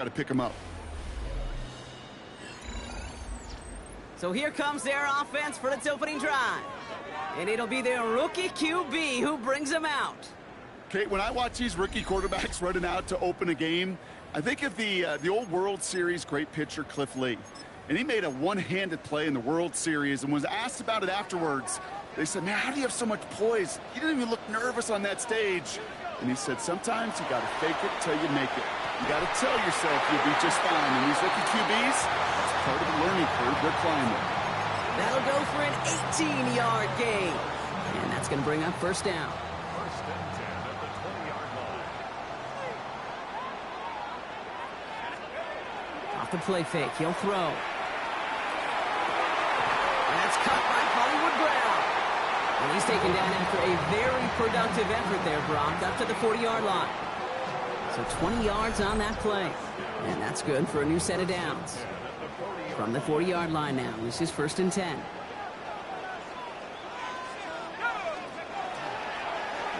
to pick him up. So here comes their offense for its opening drive. And it'll be their rookie QB who brings them out. Kate, when I watch these rookie quarterbacks running out to open a game, I think of the old World Series great pitcher Cliff Lee. And he made a one-handed play in the World Series and was asked about it afterwards. They said, man, how do you have so much poise? You didn't even look nervous on that stage. And he said, sometimes you got to fake it till you make it. You got to tell yourself you'll be just fine. And these rookie QBs, it's part of the learning curve they're climbing. That'll go for an 18-yard gain. And that's going to bring up first down. First and 10 at the 20-yard line. Off the play fake, he'll throw. That's caught by Hollywood Brown. And he's taken down after a very productive effort there, Brock, up to the 40-yard line. So 20 yards on that play. And that's good for a new set of downs. From the 40-yard line now, this is first and 10.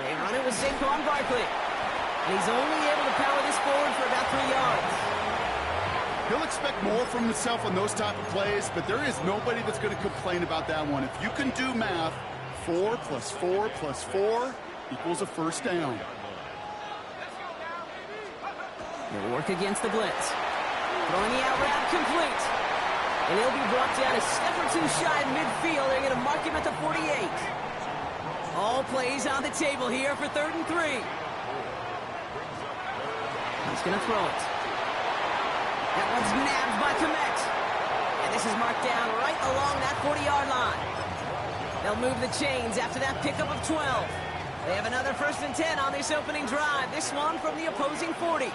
They run it with Saquon Barkley. And he's only able to power this forward for about 3 yards. He'll expect more from himself on those type of plays, but there is nobody that's going to complain about that one. If you can do math, 4 plus 4 plus 4 equals a first down. He'll work against the blitz. Throwing the out route complete. And he'll be brought down a step or two shy of midfield. They're going to mark him at the 48. All plays on the table here for 3rd and 3. He's going to throw it. That one's nabbed by Komet. And this is marked down right along that 40-yard line. They'll move the chains after that pickup of 12. They have another first and 10 on this opening drive. This one from the opposing 40.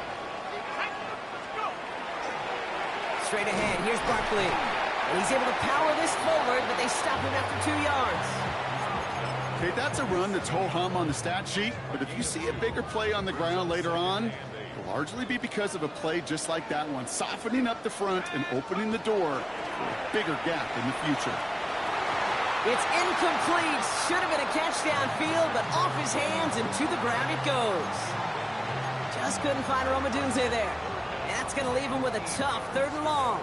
Straight ahead, here's Barkley. And he's able to power this forward, but they stop him after 2 yards. Okay, that's a run that's ho-hum on the stat sheet, but if you see a bigger play on the ground later on, it'll largely be because of a play just like that one, softening up the front and opening the door for a bigger gap in the future. It's incomplete. Should have been a catch downfield, but off his hands and to the ground it goes. Just couldn't find Romadunze there. And that's going to leave him with a tough 3rd and long.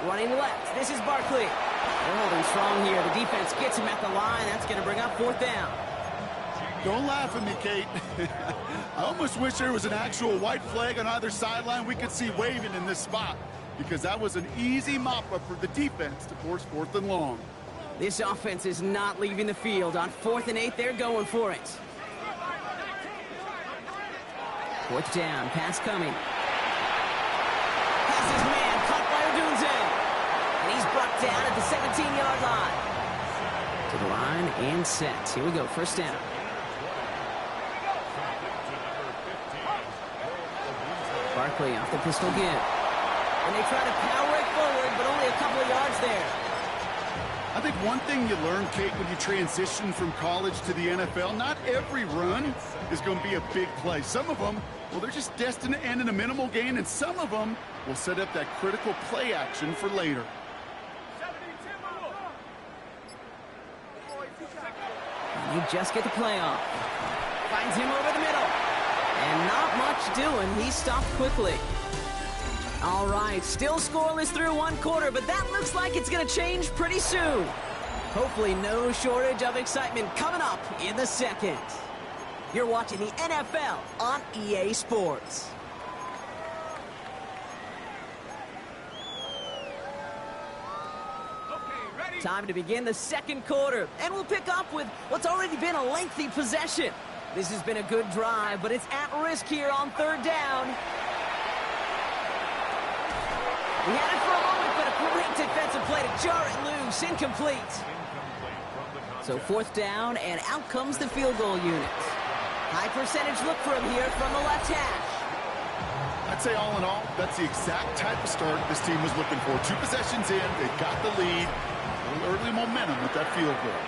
Running left, this is Barkley. They're holding strong here. The defense gets him at the line. That's going to bring up 4th down. Don't laugh at me, Kate. I almost wish there was an actual white flag on either sideline we could see waving in this spot, because that was an easy mop-up for the defense to force 4th and long. This offense is not leaving the field. On 4th and 8, they're going for it. 4th down, pass coming. Pass his man, caught by Odunze. And he's brought down at the 17-yard line. To the line and set. Here we go, first down. Barkley off the pistol give. And they try to power it forward, but only a couple of yards there. I think one thing you learn, Kate, when you transition from college to the NFL, not every run is going to be a big play. Some of them, well, they're just destined to end in a minimal gain, and some of them will set up that critical play action for later. And you just get the play off. Finds him over the middle. And not much doing. He stopped quickly. All right, still scoreless through 1 quarter, but that looks like it's going to change pretty soon. Hopefully no shortage of excitement coming up in the 2nd. You're watching the NFL on EA Sports. Time to begin the 2nd quarter, and we'll pick up with what's already been a lengthy possession. This has been a good drive, but it's at risk here on 3rd down. He had it for a moment, but a great defensive play to jar it loose. Incomplete. So 4th down, and out comes the field goal unit. High percentage look for him here from the left hash. I'd say all in all, that's the exact type of start this team was looking for. 2 possessions in, they got the lead. A little early momentum with that field goal.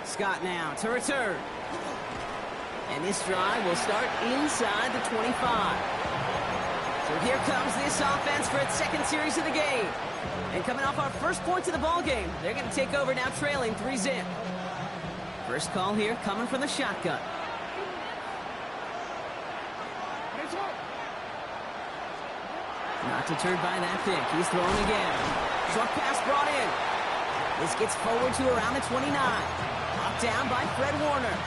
Scott now to return. And this drive will start inside the 25. So here comes this offense for its second series of the game. And coming off our first points of the ball game, they're going to take over now trailing 3-0. First call here coming from the shotgun. Not deterred by that pick. He's throwing again. Short pass brought in. This gets forward to around the 29. Brought down by Fred Warner.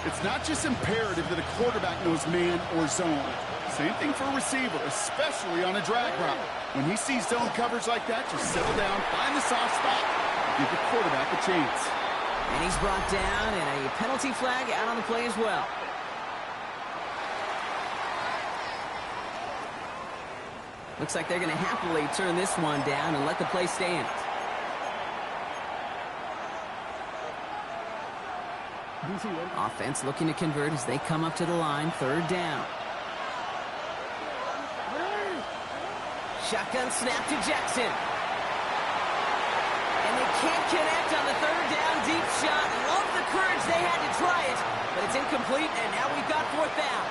It's not just imperative that a quarterback knows man or zone. Same thing for a receiver, especially on a drag route. When he sees zone coverage like that, just settle down, find the soft spot, and give the quarterback a chance. And he's brought down, and a penalty flag out on the play as well. Looks like they're going to happily turn this one down and let the play stand. Offense looking to convert as they come up to the line, third down. Shotgun snap to Jackson. And they can't connect on the third down deep shot. Love the courage they had to try it, but it's incomplete, and now we've got fourth down.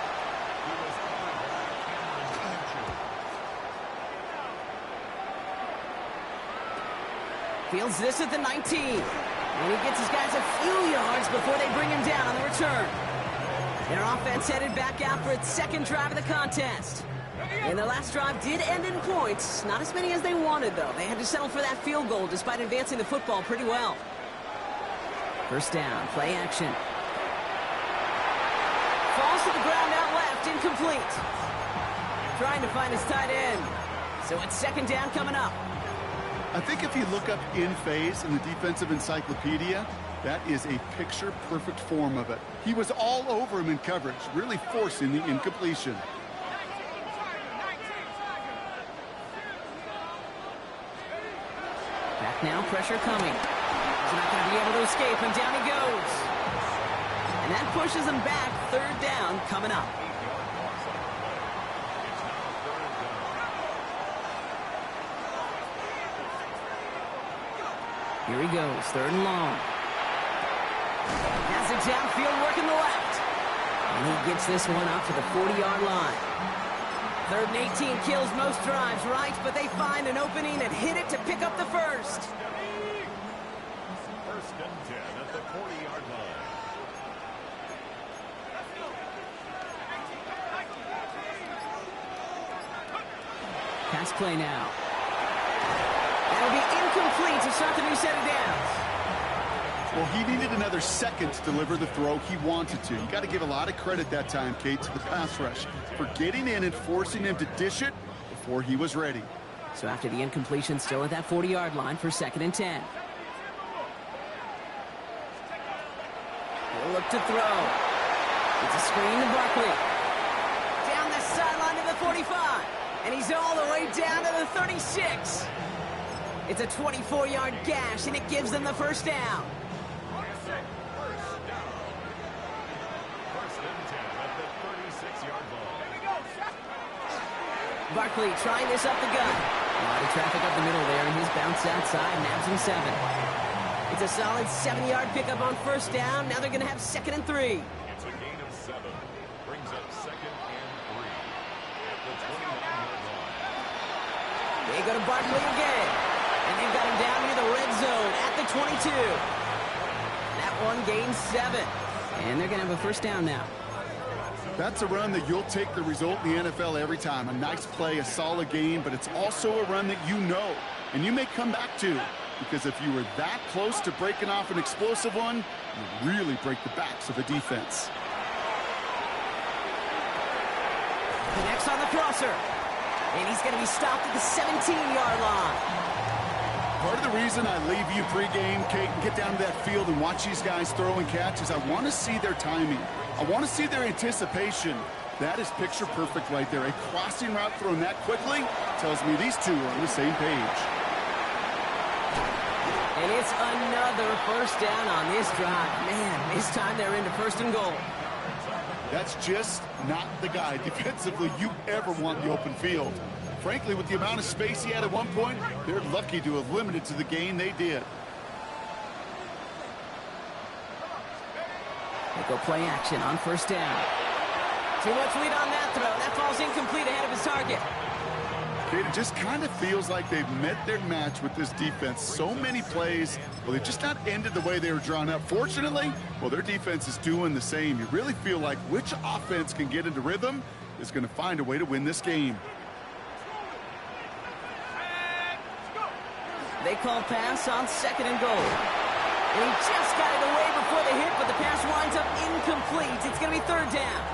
Fields this at the 19. And he gets his guys a few yards before they bring him down on the return. Their offense headed back out for its second drive of the contest. And their last drive did end in points. Not as many as they wanted, though. They had to settle for that field goal despite advancing the football pretty well. First down, play action. Falls to the ground out left, incomplete. Trying to find his tight end. So it's second down coming up. I think if you look up in phase in the defensive encyclopedia, that is a picture-perfect form of it. He was all over him in coverage, really forcing the incompletion. Back now, pressure coming. He's not going to be able to escape, and down he goes. And that pushes him back, third down coming up. Here he goes, third and long. Has it downfield, working the left. And he gets this one up to the 40-yard line. Third and 18 kills most drives, right? But they find an opening and hit it to pick up the first. First and 10 at the 40-yard line. Pass play now. That'll be incomplete to start the new set of downs. Well, he needed another second to deliver the throw he wanted to. You got to give a lot of credit that time, Kate, to the pass rush for getting in and forcing him to dish it before he was ready. So after the incompletion, still at that 40-yard line for second and 10. He'll look to throw. It's a screen to Barkley. Down the sideline to the 45. And he's all the way down to the 36. It's a 24-yard gash, and it gives them the first down. First and 10 at the 36-yard line. Barkley trying this up the gut. A lot of traffic up the middle there, and his bounce outside nabs him 7. It's a solid 7-yard pickup on first down. Now they're going to have second and 3. It's a gain of 7. Brings up second and 3 at the 29-yard line. They go to Barkley again. And they've got him down near the red zone at the 22. That one gains 7. And they're going to have a first down now. That's a run that you'll take the result in the NFL every time. A nice play, a solid game, but it's also a run that you know and you may come back to. Because if you were that close to breaking off an explosive one, you really break the backs of the defense. Connects on the crosser. And he's going to be stopped at the 17-yard line. Part of the reason I leave you pregame, Kate, and get down to that field and watch these guys throw and catch is I want to see their timing. I want to see their anticipation. That is picture perfect right there. A crossing route thrown that quickly tells me these two are on the same page. And it's another first down on this drive. Man, this time they're into first and goal. That's just not the guy defensively you ever want in the open field. Frankly, with the amount of space he had at one point, they're lucky to have limited to the gain they did. They go play action on first down. Too much lead on that throw. That falls incomplete ahead of his target. It just kind of feels like they've met their match with this defense. So many plays, well, they've just not ended the way they were drawn up. Fortunately, well, their defense is doing the same. You really feel like which offense can get into rhythm is going to find a way to win this game. They call pass on 2nd and goal. And he just got it away before the hit, but the pass winds up incomplete. It's going to be 3rd down.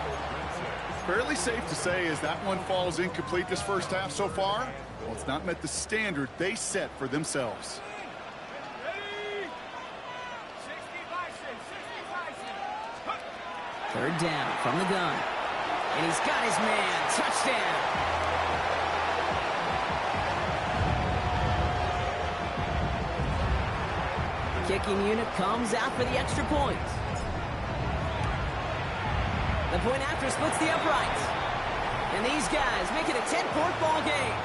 Fairly safe to say as that one falls incomplete this first half so far. Well, it's not met the standard they set for themselves. Third down from the gun. And he's got his man. Touchdown. Kicking unit comes out for the extra point. The point after splits the uprights. And these guys make it a 10-point ball game.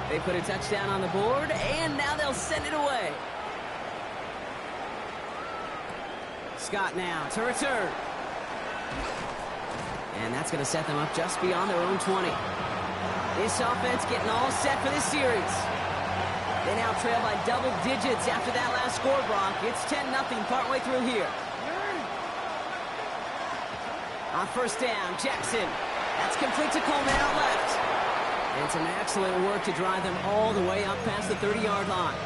They put a touchdown on the board, and now they'll send it away. Scott now to return. And that's going to set them up just beyond their own 20. This offense getting all set for this series. They now trail by double digits after that last score, Brock. It's 10-0 partway through here. On 1st down, Jackson. That's complete to Coleman out left. And some excellent work to drive them all the way up past the 30-yard line.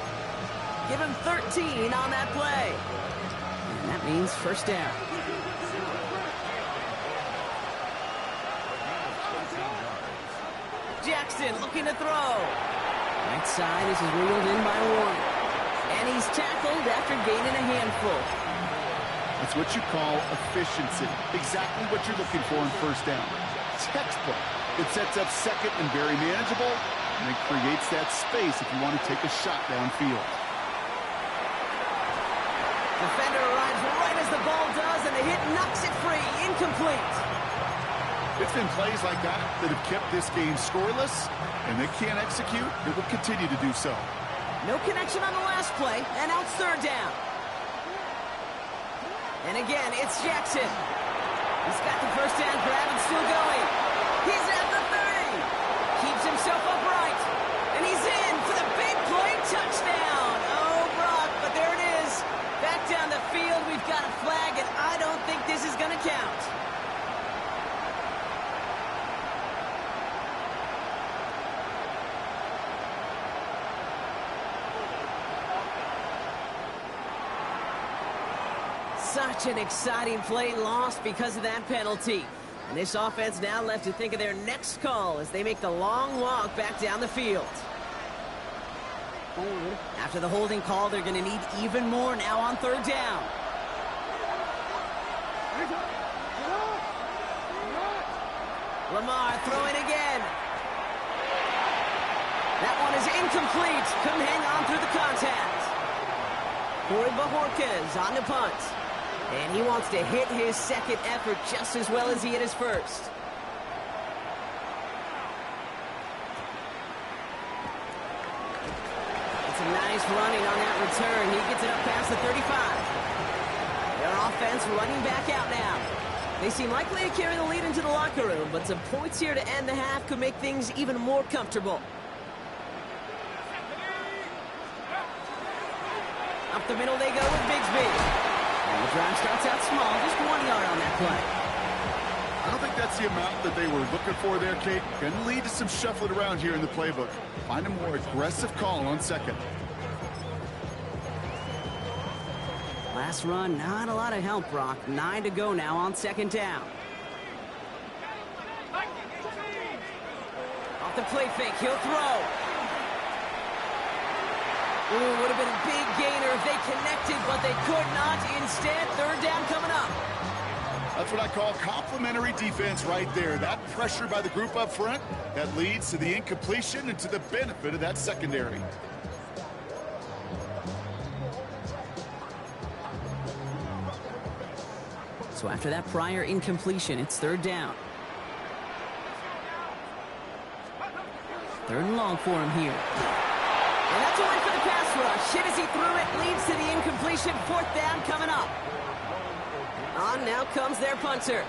Give him 13 on that play. And that means 1st down. Jackson looking to throw. Right side, this is reeled in by Warren. And he's tackled after gaining a handful. It's what you call efficiency. Exactly what you're looking for in 1st down. Textbook. It sets up 2nd and very manageable, and it creates that space if you want to take a shot downfield. Defender arrives right as the ball does, and the hit knocks it free. Incomplete. It's been plays like that that have kept this game scoreless, and they can't execute. It will continue to do so. No connection on the last play, and now it's 3rd down. And again, it's Jackson. He's got the 1st down grab and still going. He's at the 30. Keeps himself upright. And he's in for the big play touchdown. Oh, Brock, but there it is. Back down the field, we've got a flag, and I don't think this is going to count. Such an exciting play lost because of that penalty. And this offense now left to think of their next call as they make the long walk back down the field. After the holding call, they're going to need even more now on 3rd down. Lamar throwing again. That one is incomplete. Couldn't hang on through the contact. Corey Bajorquez on the punt. And he wants to hit his 2nd effort just as well as he hit his 1st. It's a nice running on that return. He gets it up past the 35. Their offense running back out now. They seem likely to carry the lead into the locker room, but some points here to end the half could make things even more comfortable. Up the middle they go with Bigsby. And the drive starts out small, just 1 yard on that play. I don't think that's the amount that they were looking for there, Kate. Going to lead to some shuffling around here in the playbook. Find a more aggressive call on 2nd. Last run, not a lot of help, Brock. 9 to go now on 2nd down. Off the play fake, he'll throw. Ooh, would have been a big gainer if they connected, but they could not. Instead, 3rd down coming up. That's what I call complimentary defense right there. That pressure by the group up front, that leads to the incompletion and to the benefit of that secondary. So after that prior incompletion, it's 3rd down. 3rd and long for him here. And that's a win for the pass rush. Hit as he threw it, leads to the incompletion. 4th down coming up. On now comes their punter.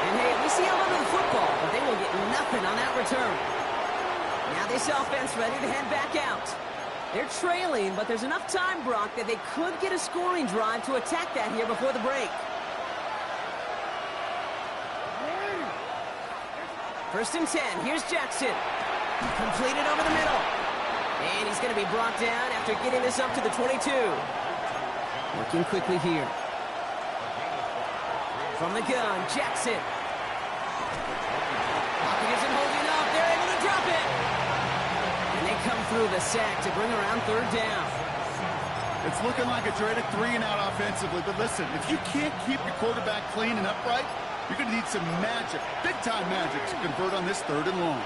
And hey, we see a lot of the football, but they will get nothing on that return. Now this offense ready to head back out. They're trailing, but there's enough time, Brock, that they could get a scoring drive to attack that here before the break. 1st and 10. Here's Jackson. Completed over the middle. And he's going to be brought down after getting this up to the 22. Working quickly here. From the gun, Jackson. Pocket isn't holding up. They're able to drop it. And they come through the sack to bring around 3rd down. It's looking like a dreaded 3-and-out offensively, but listen, if you can't keep your quarterback clean and upright, you're going to need some magic, big-time magic, to convert on this 3rd and long.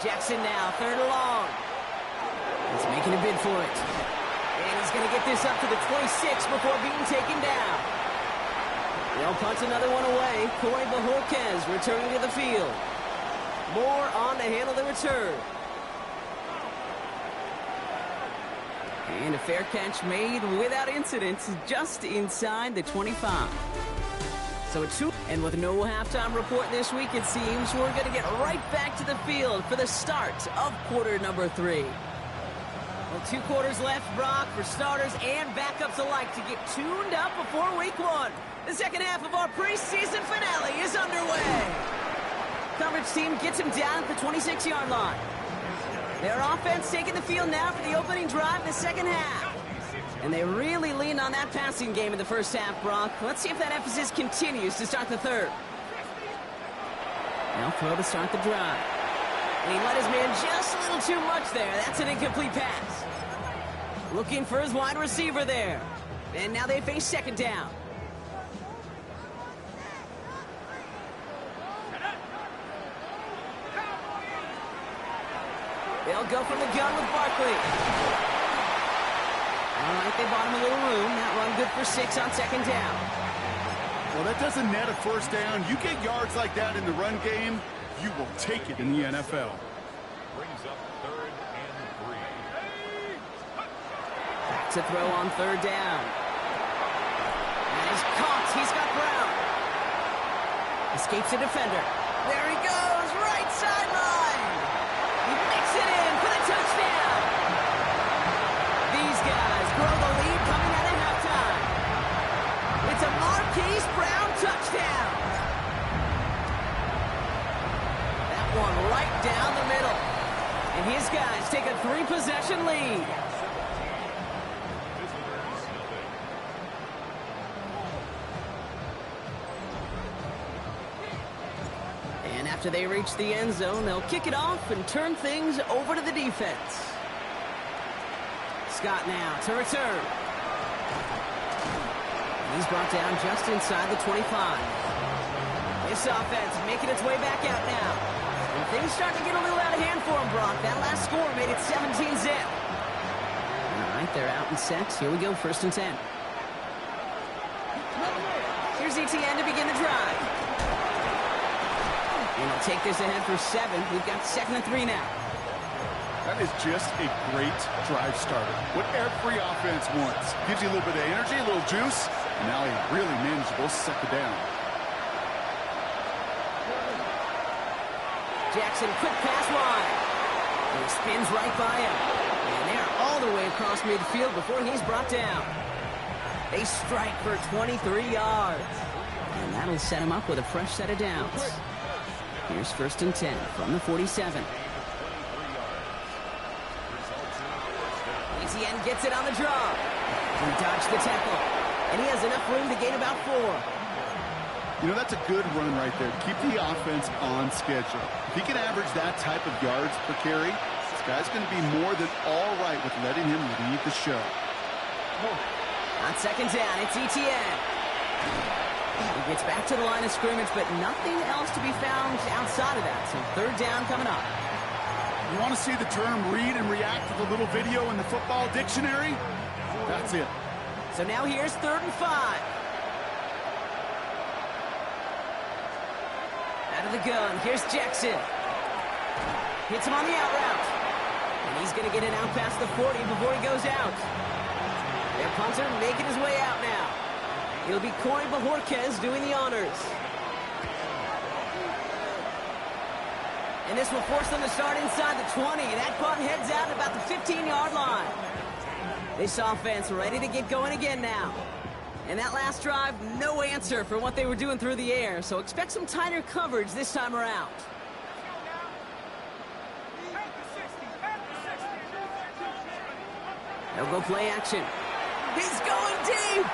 Jackson now, 3rd and long. He's making a bid for it. And he's going to get this up to the 26 before being taken down. They'll punt another one away. Corey Bajorquez returning to the field. Moore on to handle the return. And a fair catch made without incident just inside the 25. So a 2, and with no halftime report this week, it seems we're going to get right back to the field for the start of quarter number 3. Well, 2 quarters left, Brock, for starters and backups alike to get tuned up before week 1. The second half of our preseason finale is underway. Coverage team gets him down at the 26-yard line. Their offense taking the field now for the opening drive in the second half. And they really leaned on that passing game in the first half, Brock. Let's see if that emphasis continues to start the 3rd. Now throw to start the drive. And he let his man just a little too much there. That's an incomplete pass. Looking for his wide receiver there. And now they face 2nd down. They'll go from the gun with Barkley. All right, they bought him a little room. That run good for 6 on 2nd down. Well, that doesn't net a 1st down. You get yards like that in the run game, you will take it in the NFL. Brings up 3rd and 3. Back to throw on 3rd down. And he's caught. He's got Brown. Escapes a defender. There he goes, right sideline. He makes it in for the touchdown. These guys grow the lead coming out of halftime. It's a Marquise Brown touchdown. That one right down the middle. And his guys take a 3-possession lead. And after they reach the end zone, they'll kick it off and turn things over to the defense. Scott now to return. He's brought down just inside the 25. This offense making its way back out now. And things starting to get a little out of hand for him, Brock. That last score made it 17-zip. All right, they're out and set. Here we go, 1st and 10. Here's ETN to begin the drive. And he'll take this ahead for 7. We've got 2nd and 3 now. That is just a great drive starter. What every offense wants. Gives you a little bit of energy, a little juice, and now a really manageable 2nd down. Jackson, quick pass wide. And he spins right by him. And they're all the way across midfield before he's brought down. They strike for 23 yards. And that'll set him up with a fresh set of downs. Here's 1st and 10 from the 47. ETN gets it on the draw. He dodged the tackle. And he has enough room to gain about 4. You know, that's a good run right there. Keep the offense on schedule. If he can average that type of yards per carry, this guy's going to be more than all right with letting him lead the show. On 2nd down, it's ETN. He gets back to the line of scrimmage, but nothing else to be found outside of that. So 3rd down coming up. You want to see the term read and react to the little video in the football dictionary? That's it. So now here's 3rd and 5. Out of the gun, here's Jackson. Hits him on the out route. And he's going to get it out past the 40 before he goes out. Their punter making his way out now. It'll be Corey Bajorquez doing the honors. And this will force them to start inside the 20. That punt heads out about the 15-yard line. This offense ready to get going again now. And that last drive, no answer for what they were doing through the air. So expect some tighter coverage this time around. They'll go play action. He's going deep.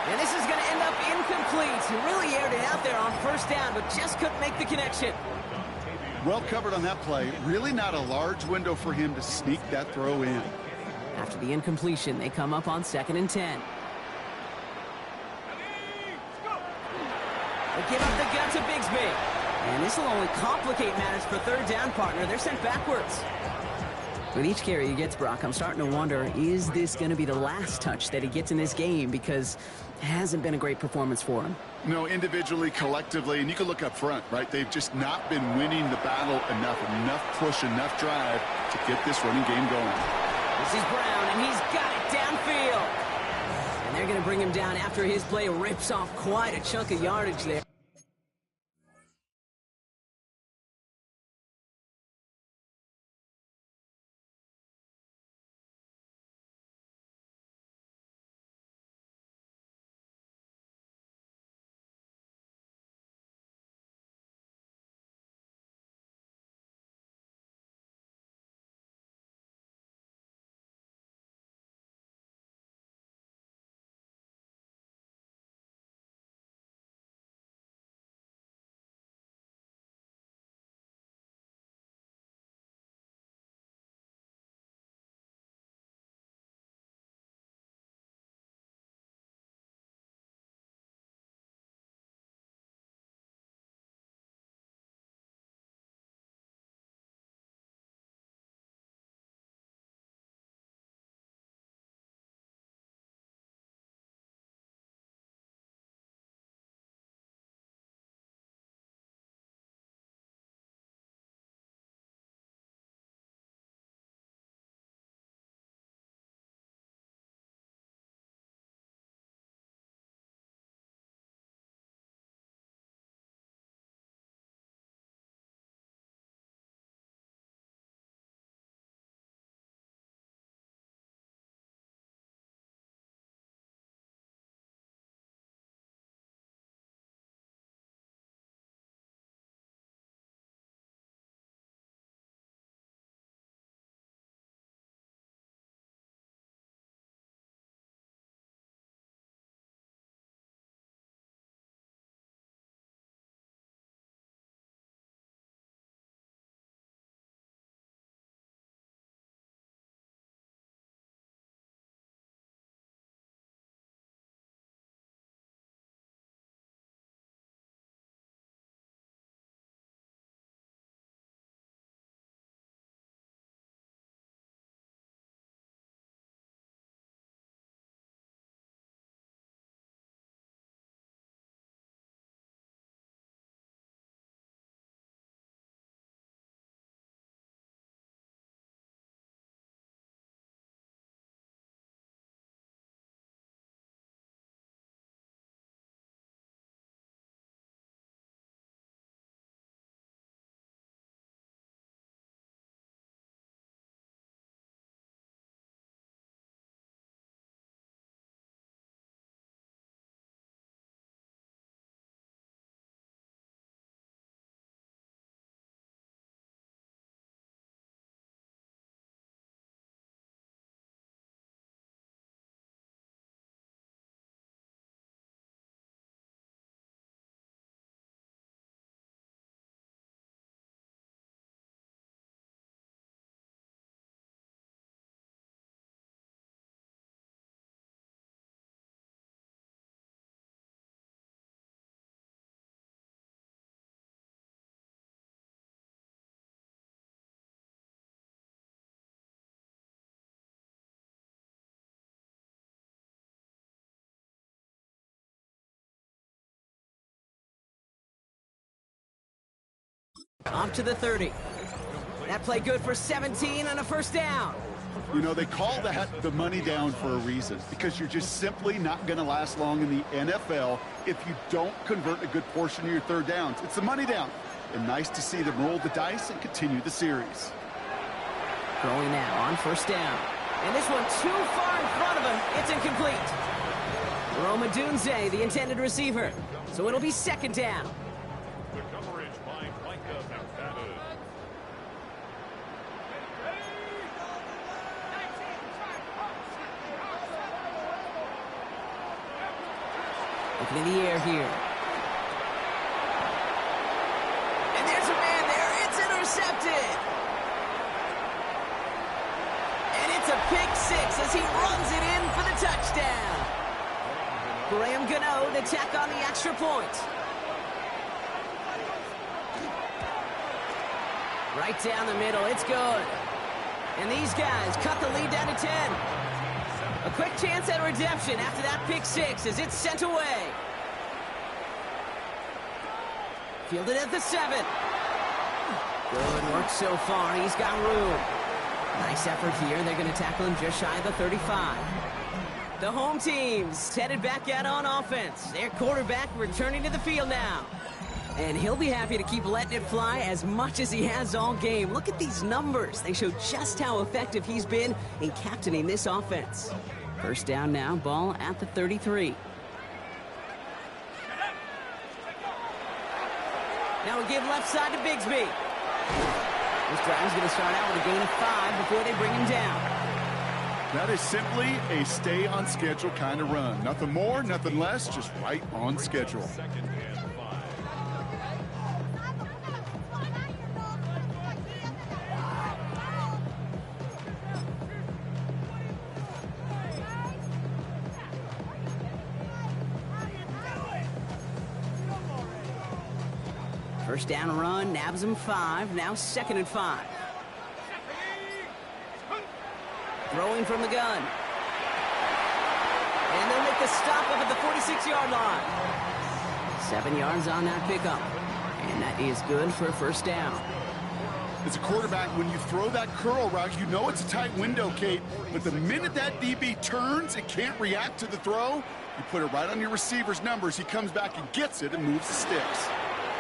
And this is going to end up incomplete. He really aired it out there on first down, but just couldn't make the connection. Well covered on that play. Really not a large window for him to sneak that throw in. After the incompletion, they come up on 2nd and 10. They give up the gut to Bigsby. And this will only complicate matters for third down, partner. They're sent backwards. With each carry he gets, Brock, I'm starting to wonder, is this going to be the last touch that he gets in this game? Because it hasn't been a great performance for him. No, individually, collectively, and you can look up front, right? They've just not been winning the battle enough push, enough drive to get this running game going. This is Brown, and he's got it downfield. And they're going to bring him down after his play rips off quite a chunk of yardage there. Off to the 30. That play good for 17 and a first down. You know, they call that the money down for a reason, because you're just simply not going to last long in the NFL if you don't convert a good portion of your third downs. It's the money down. And nice to see them roll the dice and continue the series. Throwing now on first down. And this one too far in front of him. It's incomplete. Roma Dunze, the intended receiver. So it'll be second down. The coverage by Micah McFadden. Looking in the air here. And there's a man there. It's intercepted. And it's a pick six as he runs it in for the touchdown. Graham Gano to tack on the extra point. Right down the middle. It's good. And these guys cut the lead down to 10. A quick chance at redemption after that pick six as it's sent away. Fielded at the 7. Good work so far. He's got room. Nice effort here. They're going to tackle him just shy of the 35. The home team's headed back out on offense. Their quarterback returning to the field now. And he'll be happy to keep letting it fly as much as he has all game. Look at these numbers. They show just how effective he's been in captaining this offense. First down now, ball at the 33. Now we give left side to Bigsby. This drive's going to start out with a gain of 5 before they bring him down. That is simply a stay on schedule kind of run. Nothing more, nothing less, just right on schedule. Second and 5. First down run, nabs him 5, now second and 5. Throwing from the gun. And they'll make the stop up at the 46-yard line. 7 yards on that pickup. And that is good for a first down. As a quarterback, when you throw that curl route, you know it's a tight window, Kate. But the minute that DB turns and can't react to the throw, you put it right on your receiver's numbers. He comes back and gets it and moves the sticks.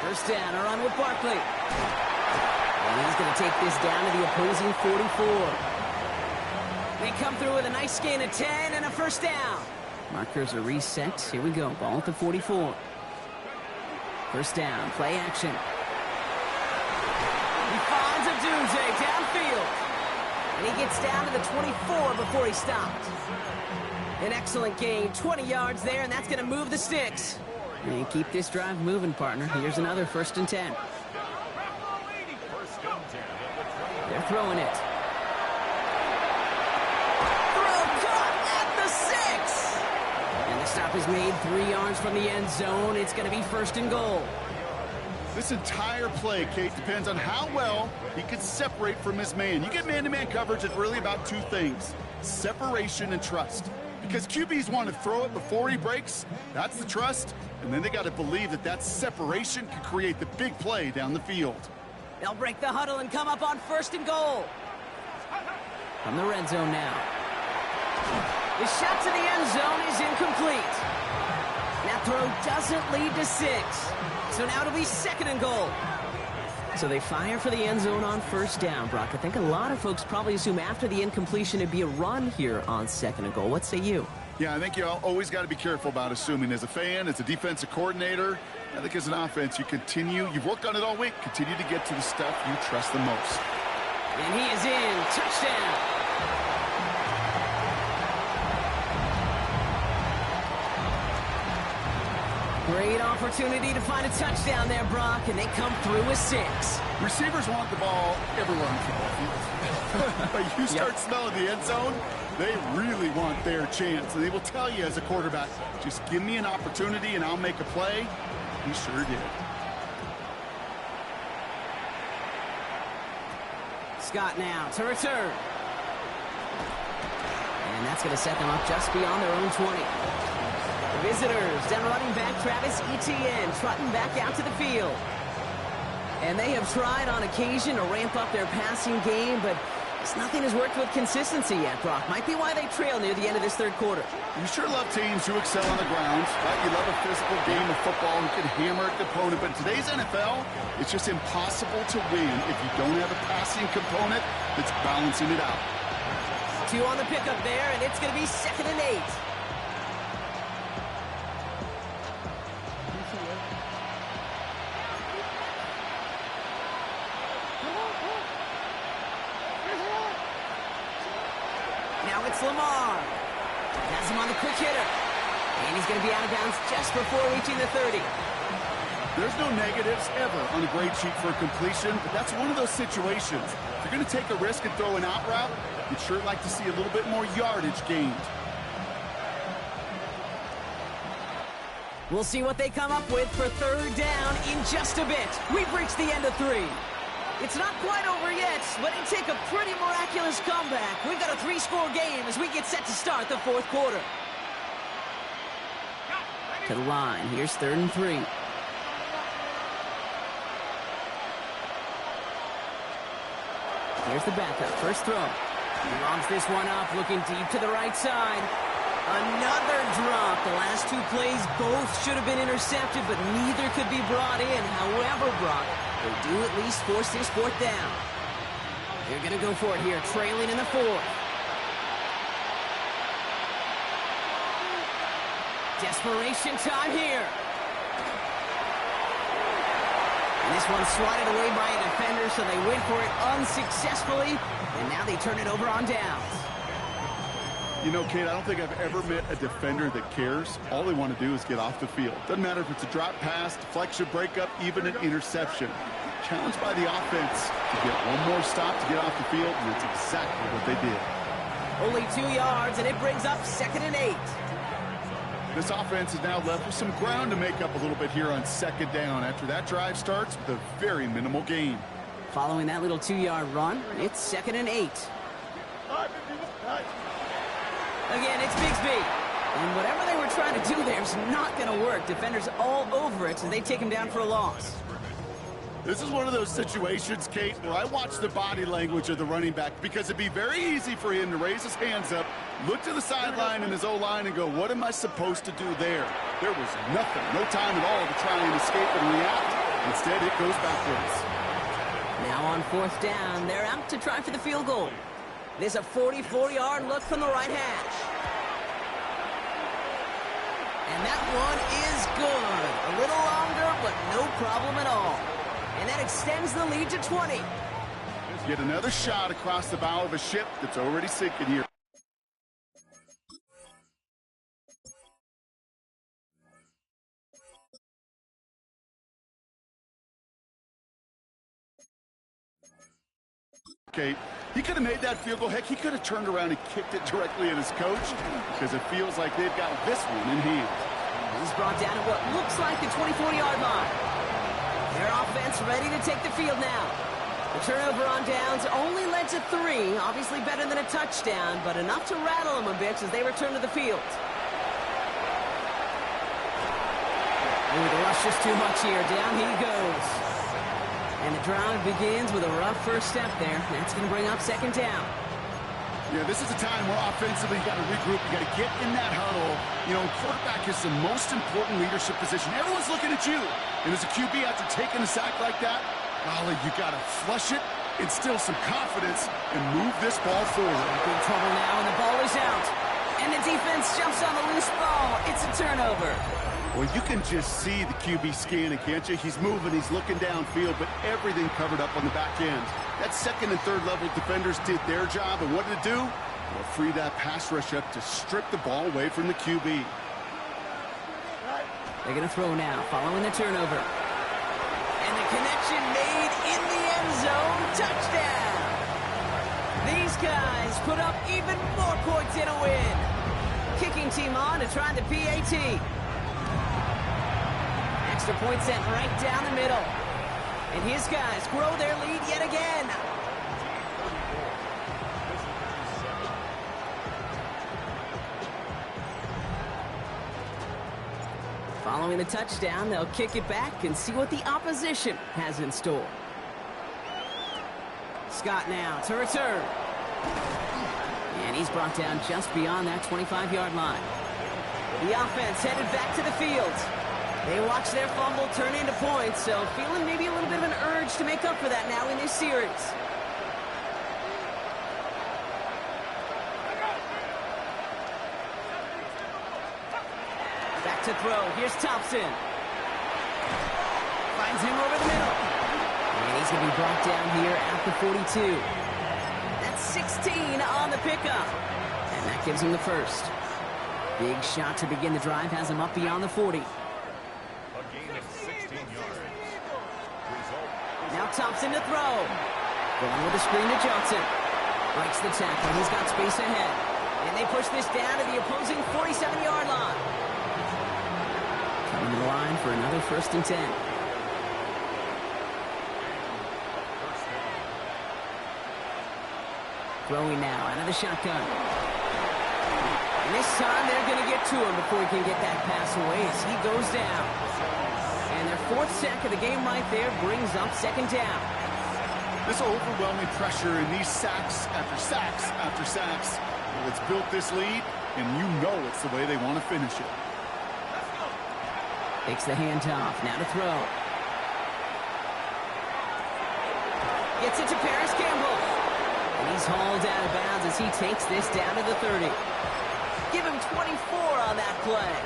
First down, a run with Barkley. And he's going to take this down to the opposing 44. They come through with a nice gain of 10 and a first down. Markers are reset. Here we go. Ball at the 44. First down. Play action. He finds a Dunze downfield. And he gets down to the 24 before he stopped. An excellent gain. 20 yards there, and that's going to move the sticks. And keep this drive moving, partner. Here's another first and 10. They're throwing it. The stop is made 3 yards from the end zone. It's going to be first and goal. This entire play, Kate, depends on how well he can separate from his man. You get man-to-man coverage, it's really about 2 things: separation and trust. Because QBs want to throw it before he breaks. That's the trust. And then they got to believe that that separation can create the big play down the field. They'll break the huddle and come up on first and goal. From the red zone now. The shot to the end zone is incomplete. That throw doesn't lead to 6. So now it'll be second and goal. So they fire for the end zone on first down, Brock. I think a lot of folks probably assume after the incompletion it'd be a run here on second and goal. What say you? Yeah, I think you always got to be careful about assuming. As a fan, as a defensive coordinator, I think as an offense, you've worked on it all week, continue to get to the stuff you trust the most. And he is in. Touchdown. Great opportunity to find a touchdown there, Brock, and they come through with 6. Receivers want the ball everywhere on the football field. But you start smelling the end zone, they really want their chance. And they will tell you as a quarterback, just give me an opportunity and I'll make a play. He sure did. Scott now to return. And that's going to set them up just beyond their own 20. Visitors, down running back Travis Etienne, trotting back out to the field. And they have tried on occasion to ramp up their passing game, but nothing has worked with consistency yet, Brock. Might be why they trail near the end of this third quarter. You sure love teams who excel on the ground, right? You love a physical game of football and can hammer at the opponent, but in today's NFL, it's just impossible to win if you don't have a passing component that's balancing it out. 2 on the pickup there, and it's going to be 2nd and 8. Now it's Lamar. Has him on the quick hitter. And he's going to be out of bounds just before reaching the 30. There's no negatives ever on a grade sheet for a completion, but that's one of those situations. If you're going to take a risk and throw an out route, you'd sure like to see a little bit more yardage gained. We'll see what they come up with for 3rd down in just a bit. We've reached the end of 3. It's not quite over yet, but it take a pretty miraculous comeback. We've got a 3-score game as we get set to start the 4th quarter. To the line. Here's 3rd and 3. Here's the backup. First throw. He lobs this one up, looking deep to the right side. Another drop. The last 2 plays both should have been intercepted, but neither could be brought in. However, Brock, they do at least force this 4th down. They're going to go for it here, trailing in the 4th. Desperation time here. And this one's swatted away by a defender, so they went for it unsuccessfully, and now they turn it over on downs. You know, Kate, I don't think I've ever met a defender that cares. All they want to do is get off the field. Doesn't matter if it's a drop pass, deflection, breakup, even an interception. Challenged by the offense to get one more stop to get off the field, and that's exactly what they did. Only 2 yards, and it brings up 2nd and 8. This offense is now left with some ground to make up a little bit here on 2nd down after that drive starts with a very minimal gain. Following that little 2-yard run, it's 2nd and 8. Again, it's Bigsby. And whatever they were trying to do there is not going to work. Defenders all over it, so they take him down for a loss. This is one of those situations, Kate, where I watch the body language of the running back because it'd be very easy for him to raise his hands up, look to the sideline in his O-line and go, what am I supposed to do there? There was nothing, no time at all to try and escape and react. Instead, it goes backwards. Now on 4th down, they're out to try for the field goal. There's a 44-yard look from the right hash. And that one is good. A little longer, but no problem at all. And that extends the lead to 20. Get another shot across the bow of a ship that's already sinking here. Kate, he could have made that field goal. Heck, he could have turned around and kicked it directly at his coach because it feels like they've got this one in hand. He's brought down at what looks like the 24-yard line. Their offense ready to take the field now. The turnover on downs only led to 3. Obviously better than a touchdown, but enough to rattle them a bit as they return to the field. Ooh, the rush just too much here. Down he goes. And the drive begins with a rough first step there. That's going to bring up 2nd down. Yeah, this is a time where offensively you got to regroup. You got to get in that huddle. You know, quarterback is the most important leadership position. Everyone's looking at you. And as a QB, after taking a sack like that, golly, you got to flush it, instill some confidence, and move this ball forward. Big trouble now, and the ball is out. And the defense jumps on the loose ball. It's a turnover. Well, you can just see the QB scanning, can't you? He's moving, he's looking downfield, but everything covered up on the back end. That 2nd and 3rd level defenders did their job, and what did it do? Well, free that pass rush up to strip the ball away from the QB. They're going to throw now, following the turnover. And the connection made in the end zone. Touchdown! These guys put up even more points in a win. Kicking team on to try the PAT. Extra point sent right down the middle. And his guys grow their lead yet again. Following the touchdown, they'll kick it back and see what the opposition has in store. Scott now to return. And he's brought down just beyond that 25-yard line. The offense headed back to the field. They watch their fumble turn into points, so feeling maybe a little bit of an urge to make up for that now in this series. Back to throw. Here's Thompson. Finds him over the middle. And he's going to be brought down here at the 42. That's 16 on the pickup. And that gives him the first. Big shot to begin the drive has him up beyond the 40. A gain of 16 yards. Result. Now Thompson to throw. Going with a screen to Johnson. Breaks the tackle. He's got space ahead. And they push this down to the opposing 47-yard line. Coming to the line for another 1st and 10. Throwing now out of the shotgun. And this time they're going to get to him before he can get that pass away as he goes down. And their 4th sack of the game right there brings up 2nd down. This overwhelming pressure and these sacks after sacks after sacks, well, it's built this lead, and you know it's the way they want to finish it. Takes the handoff. Now to throw. Gets it to Paris Campbell. And he's hauled out of bounds as he takes this down to the 30. Give him 24 on that play.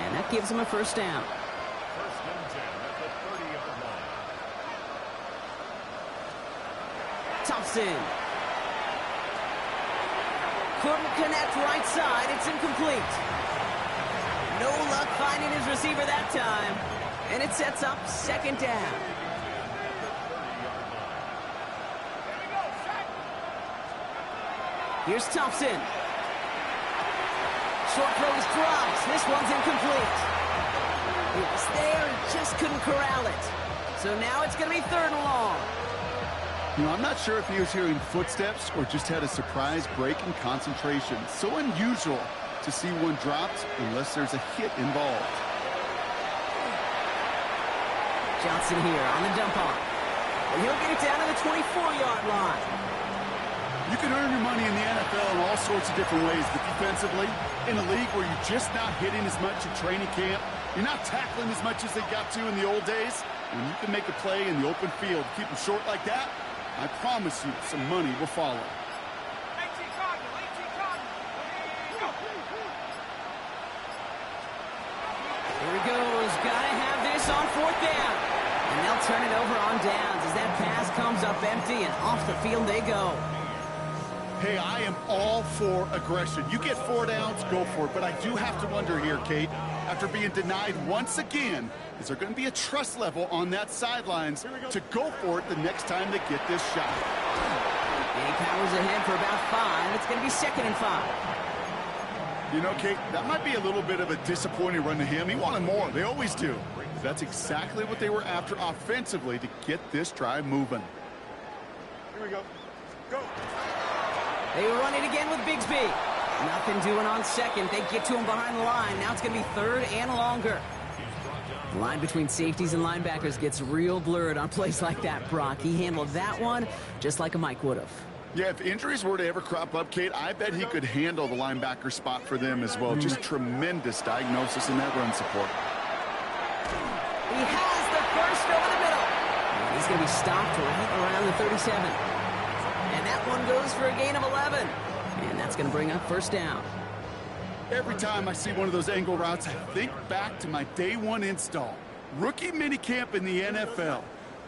And that gives him a 1st down. 1st and 10 at the 30-yard line. Thompson. Couldn't connect right side. It's incomplete. No luck finding his receiver that time. And it sets up 2nd down. Here's Thompson. Short throw is dropped. This one's incomplete. It was there, he just couldn't corral it. So now it's going to be 3rd and long. You know, I'm not sure if he was hearing footsteps or just had a surprise break in concentration. So unusual to see one dropped unless there's a hit involved. Johnson here on the dump off. And he'll get it down to the 24-yard line. You can earn your money in the NFL in all sorts of different ways, but defensively, in a league where you're just not hitting as much at training camp, you're not tackling as much as they got to in the old days, when you can make a play in the open field, keep them short like that, I promise you some money will follow. Here he goes. Gotta have this on 4th down. And they'll turn it over on downs as that pass comes up empty and off the field they go. Hey, I am all for aggression. You get 4 downs, go for it. But I do have to wonder here, Kate, after being denied once again, is there going to be a trust level on that sidelines to go for it the next time they get this shot? And he powers ahead for about 5. It's going to be 2nd and 5. You know, Kate, that might be a little bit of a disappointing run to him. He wanted more. They always do. That's exactly what they were after offensively to get this drive moving. Here we go. Go. They run it again with Bigsby. Nothing doing on 2nd. They get to him behind the line. Now it's going to be 3rd and longer. The line between safeties and linebackers gets real blurred on plays like that, Brock. He handled that one just like a Mike would have. Yeah, if injuries were to ever crop up, Kate, I bet he could handle the linebacker spot for them as well. Just tremendous diagnosis in that run support. He has the first over the middle. And he's going to be stopped right around the 37. And that one goes for a gain of 11. And that's going to bring up 1st down. Every time I see one of those angle routes, I think back to my day 1 install. Rookie minicamp in the NFL.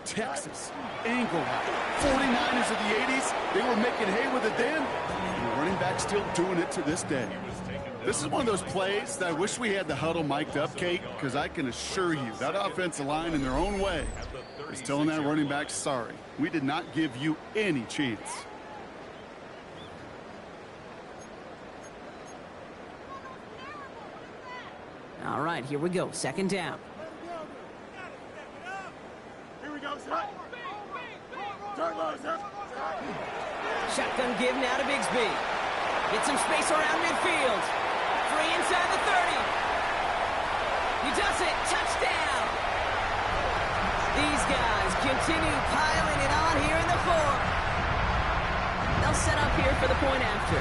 Texas, angle route. 49ers of the 80s, they were making hay with it then. And the running back still doing it to this day. This is one of those plays that I wish we had the huddle mic'd up, Kate, because I can assure you that offensive line in their own way is telling that running back, sorry, we did not give you any chance. All right, here we go. 2nd down. Here we go, sir. Turn low, sir. Shotgun give now to Bigsby. Get some space around midfield. Free inside the 30. He does it. Touchdown. These guys continue piling it on here in the 4th. all set up here for the point after.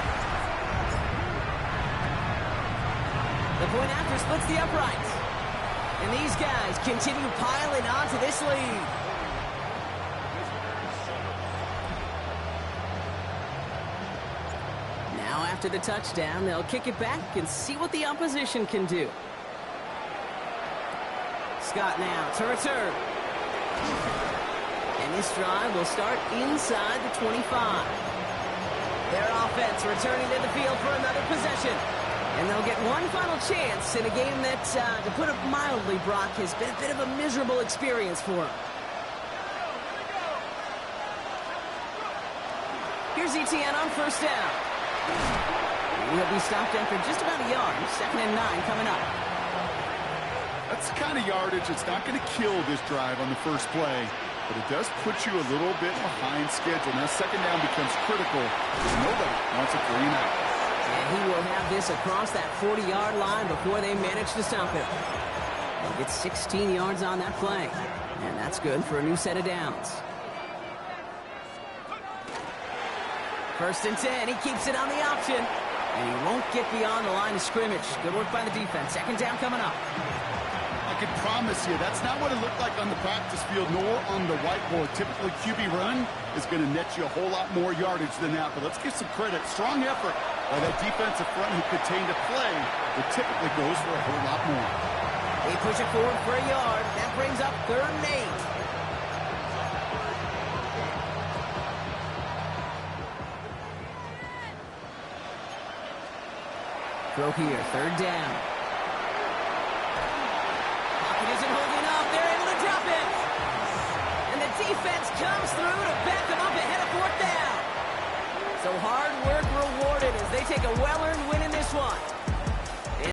The point after splits the uprights. And these guys continue piling onto this lead. Now after the touchdown, they'll kick it back and see what the opposition can do. Scott now to return. And this drive will start inside the 25. Their offense returning to the field for another possession. And they'll get one final chance in a game that, to put it mildly, Brock, has been a bit of a miserable experience for them. Here's Etienne on first down. He'll be stopped after just about a yard. 2nd and 9 coming up. That's the kind of yardage that's not going to kill this drive on the first play, but it does put you a little bit behind schedule. Now 2nd down becomes critical because nobody wants a 3-and-out. And he will have this across that 40-yard line before they manage to stop him. He'll get 16 yards on that play, and that's good for a new set of downs. 1st and 10, he keeps it on the option, and he won't get beyond the line of scrimmage. Good work by the defense. 2nd down coming up. I can promise you that's not what it looked like on the practice field nor on the whiteboard. Typically, QB run is going to net you a whole lot more yardage than that, but let's give some credit. Strong effort by that defensive front who contained a play that typically goes for a whole lot more. They push it forward for a yard. That brings up 3rd and 8. Throw here, 3rd down. Pocket isn't holding up. They're able to drop it. And the defense comes through to back them up ahead of 4th down. So hard work rewarded as they take a well-earned win in this one.